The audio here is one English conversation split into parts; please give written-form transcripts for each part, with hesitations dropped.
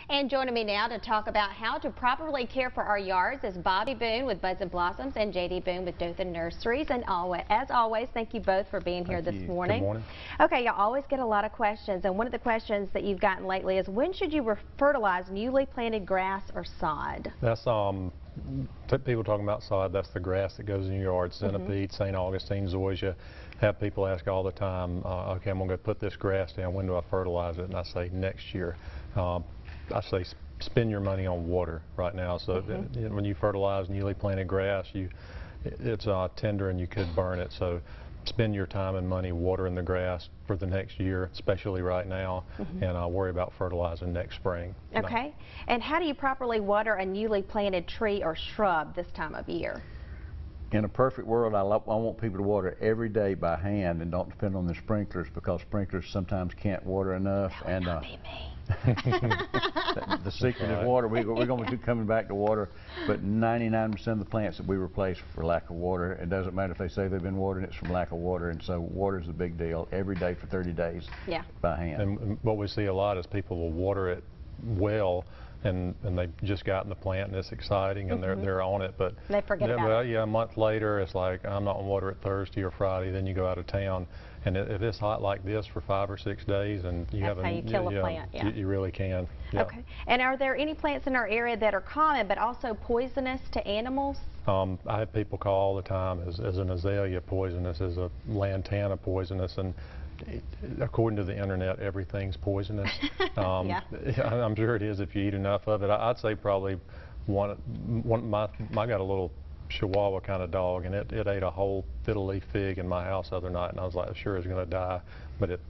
And joining me now to talk about how to properly care for our yards is Bobby Boone with Buds and Blossoms and J.D. Boone with Dothan Nurseries. And as always, thank you both for being here this morning. Good morning. Okay, you always get a lot of questions, and one of the questions that you've gotten lately is, when should you fertilize newly planted grass or sod? That's people talking about sod. That's the grass that goes in your yard. Centipede, St. Augustine, zoysia. Have people ask all the time, okay, I'm going to go put this grass down. When do I fertilize it? And I say next year. I say spend your money on water right now. So when you fertilize newly planted grass, it's tender and you could burn it. So spend your time and money watering the grass for the next year, especially right now, and worry about fertilizing next spring. Okay. And how do you properly water a newly planted tree or shrub this time of year? In a perfect world, I want people to water every day by hand and don't depend on the sprinklers, because sprinklers sometimes can't water enough. That would not be me. The secret is water. We're going to be coming back to water, but 99% of the plants that we replace for lack of water, it doesn't matter if they say they've been watering, it's from lack of water. And so water is a big deal every day for 30 days by hand. And what we see a lot is people will water it well, and they've just gotten the plant and it's exciting and they're on it, but they forget about it. Yeah, a month later it's like, I'm not going to water it Thursday or Friday. Then you go out of town, and if it's hot like this for 5 or 6 days, and you That's how you kill a plant. You really can. Okay. And are there any plants in our area that are common but also poisonous to animals? I have people call all the time, is an azalea poisonous, is a lantana poisonous, and according to the internet, everything's poisonous. I'm sure it is if you eat enough of it. I'd say probably I got a little Chihuahua kind of dog, and it ate a whole fiddle leaf fig in my house the other night, and I was like, sure it's going to die, but it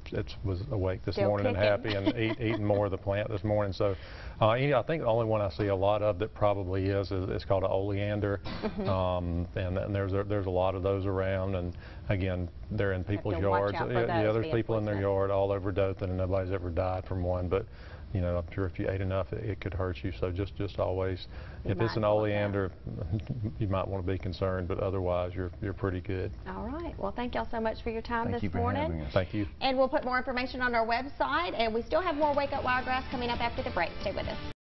was awake this morning and happy and eating more of the plant this morning. So I think the only one I see a lot of that probably is called an oleander, and there's a lot of those around, and again, they're in people's yards. There's people in their yard all over Dothan, and nobody's ever died from one, but you know, I'm sure if you ate enough, it could hurt you. So just always, if it's an oleander, you might want to be concerned, but otherwise, you're pretty good. All right. Well, thank y'all so much for your time this morning. Thank you for having us. Thank you. And we'll put more information on our website, and we still have more Wake Up Wiregrass coming up after the break. Stay with us.